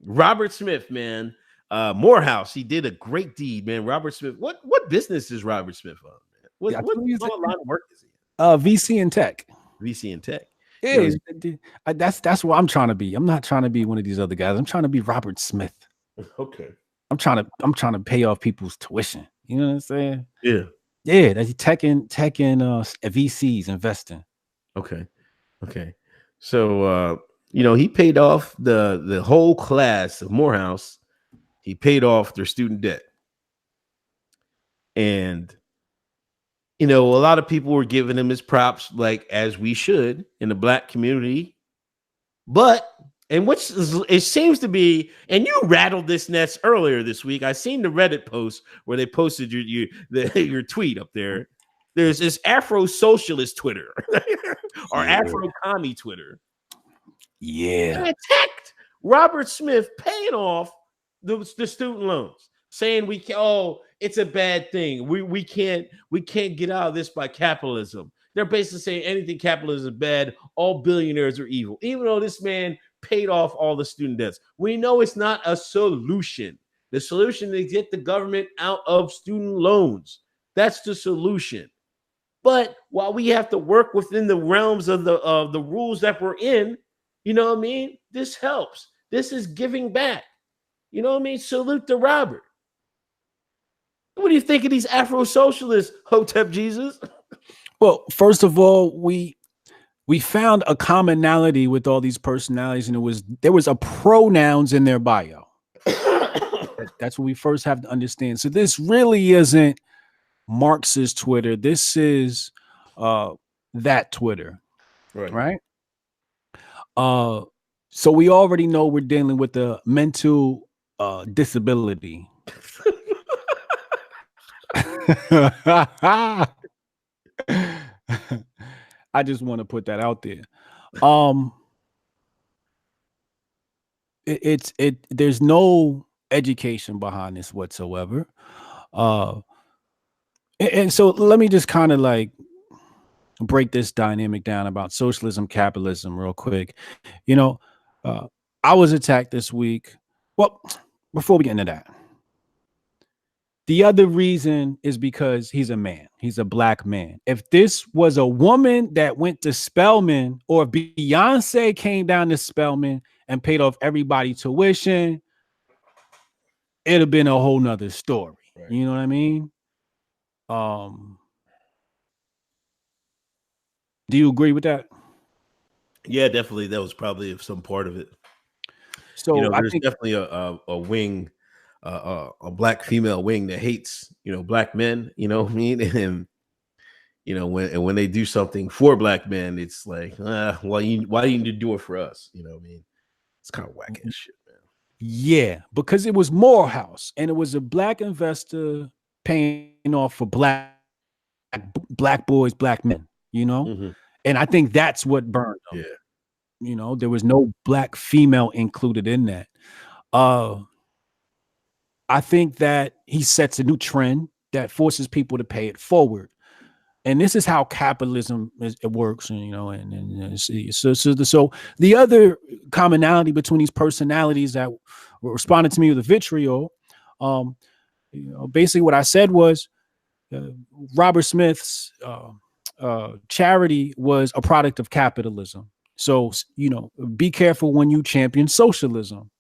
Robert Smith, man. Morehouse, he did a great deed, man. Robert Smith. What business is Robert Smith on, man? Yeah, I told you What line of work is he VC and tech. in? VC and Tech. You know, Yeah, that's what I'm trying to be. I'm not trying to be one of these other guys. I'm trying to be Robert Smith. okay. I'm trying to pay off people's tuition. You know what I'm saying? Yeah. Yeah, that's tech and VCs investing. Okay. Okay. So he paid off the whole class of Morehouse. He paid off their student debt. And a lot of people were giving him his props, like as we should in the black community. But it seems to be, and you rattled this nest earlier this week. I seen the Reddit post where they posted your tweet up there. There's this Afro Socialist Twitter or Afro Commie Twitter. Yeah. And attacked Robert Smith paying off the student loans, saying it's a bad thing. We can't get out of this by capitalism. They're basically saying anything capitalism is bad, all billionaires are evil. Even though this man paid off all the student debts. We know it's not a solution. The solution is get the government out of student loans. That's the solution. But while we have to work within the realms of the rules that we're in, you know what I mean? This helps. This is giving back. You know what I mean? Salute to Robert. What do you think of these Afro Socialists, Hotep Jesus? Well, first of all, we found a commonality with all these personalities, and there was a pronouns in their bio. That's what we first have to understand. So this really isn't Marx's Twitter. This is that Twitter, right? So we already know we're dealing with the mental disability. I just want to put that out there. There's no education behind this whatsoever. And so let me just kind of like break this dynamic down about socialism, capitalism real quick. I was attacked this week. Well, before we get into that, the other reason is because he's a man. He's a black man. If this was a woman that went to Spelman, or if Beyonce came down to Spelman and paid off everybody's tuition, it'd have been a whole nother story. Right. You know what I mean? Do you agree with that? Yeah, definitely. That was probably some part of it. So there's definitely a wing, a black female wing that hates, black men. You know what I mean? And when they do something for black men, it's like, why do you need to do it for us? You know what I mean? It's kind of whack ass shit, man. Yeah, because it was Morehouse, and it was a black investor paying off for black boys, black men. Mm-hmm. And I think that's what burned them. Yeah. There was no black female included in that. I think that he sets a new trend that forces people to pay it forward. And this is how capitalism works, so the other commonality between these personalities that responded to me with a vitriol, basically what I said was Robert Smith's charity was a product of capitalism. So, be careful when you champion socialism.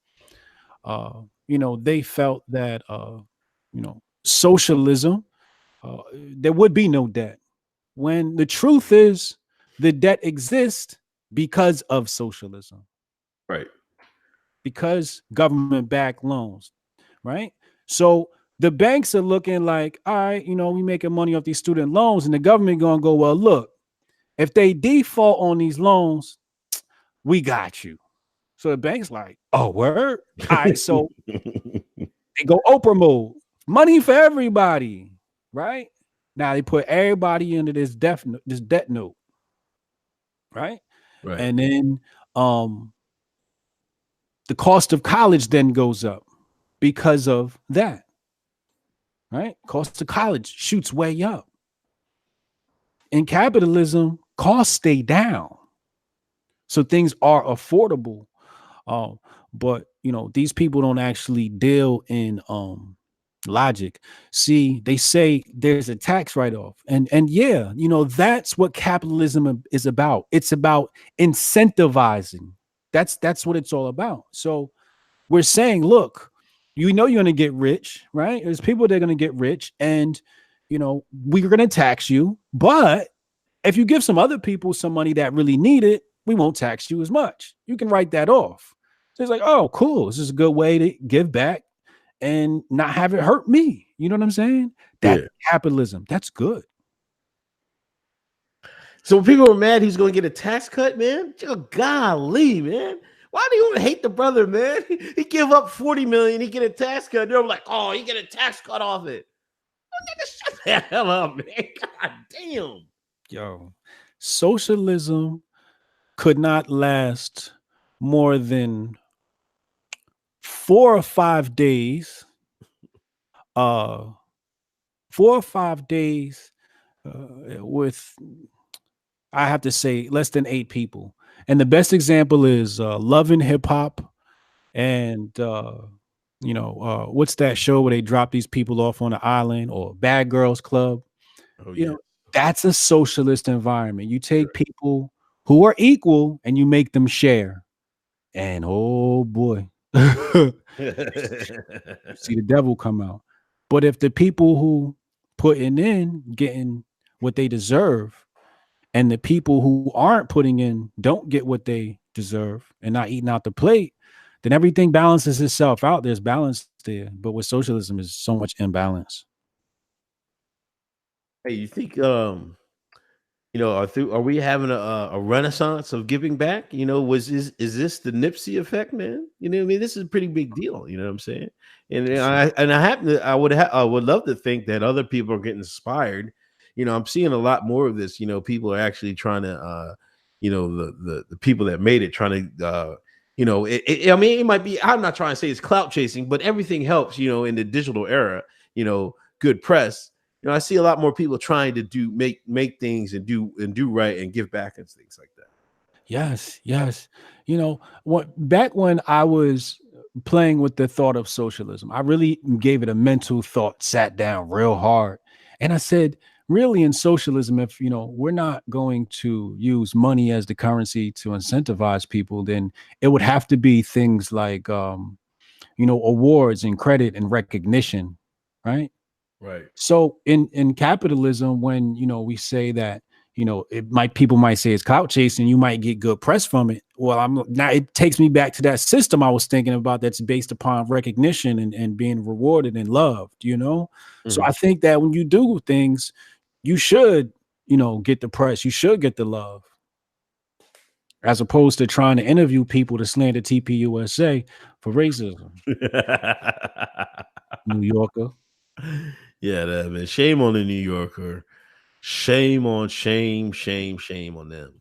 They felt that, socialism, there would be no debt. When the truth is, the debt exists because of socialism. Right. Because government-backed loans, right? So the banks are looking like, all right, we making money off these student loans, and the government going to go, well, look, if they default on these loans, we got you. So the bank's like, oh, word? All right, so they go Oprah mode. Money for everybody, right? Now they put everybody into this debt note, right? Right. And then the cost of college then goes up because of that, right? Cost of college shoots way up. In capitalism, costs stay down. So things are affordable. But these people don't actually deal in logic. See, they say there's a tax write-off. And yeah, that's what capitalism is about. It's about incentivizing. That's what it's all about. So we're saying, look, you're going to get rich, right? There's people that are going to get rich, and we're going to tax you. But if you give some other people some money that really need it, we won't tax you as much. You can write that off. So it's like, oh, cool. This is a good way to give back and not have it hurt me. You know what I'm saying? That's Yeah. capitalism. That's good. So people were mad he's going to get a tax cut, man. Golly, man. Why do you hate the brother, man? He give up 40 million, he get a tax cut. They're like, oh, he get a tax cut off it. Oh, nigga, shut the hell up, man. God damn. Yo, socialism could not last more than 4 or 5 days. 4 or 5 days with, I have to say, less than 8 people. And the best example is Love and Hip Hop, and what's that show where they drop these people off on an island, or Bad Girls Club? Oh, You yeah. know, that's a socialist environment. You take people who are equal and you make them share. And oh boy, you see the devil come out. But if the people who putting in getting what they deserve, and the people who aren't putting in don't get what they deserve and not eating out the plate, then everything balances itself out. There's balance there. But with socialism, is so much imbalance. Hey, you think are we having a renaissance of giving back? Is this the Nipsey effect, man? You know what I mean? This is a pretty big deal. You know what I'm saying? And I would love to think that other people are getting inspired. I'm seeing a lot more of this. People are actually trying to, the people that made it trying to, I mean, it might be. I'm not trying to say it's clout chasing, but everything helps. In the digital era, good press. I see a lot more people trying to make things and do right and give back and things like that. Yes, yes. Back when I was playing with the thought of socialism, I really gave it a mental thought, sat down real hard. And I said, really, in socialism, if we're not going to use money as the currency to incentivize people, then it would have to be things like awards and credit and recognition, right? Right. So in capitalism, when we say that people might say it's clout chasing, you might get good press from it. Well, it takes me back to that system I was thinking about, that's based upon recognition and being rewarded and loved. So I think that when you do things, you should get the press, you should get the love, as opposed to trying to interview people to slander TPUSA for racism. New Yorker. Yeah, man. Shame on the New Yorker. Shame on them.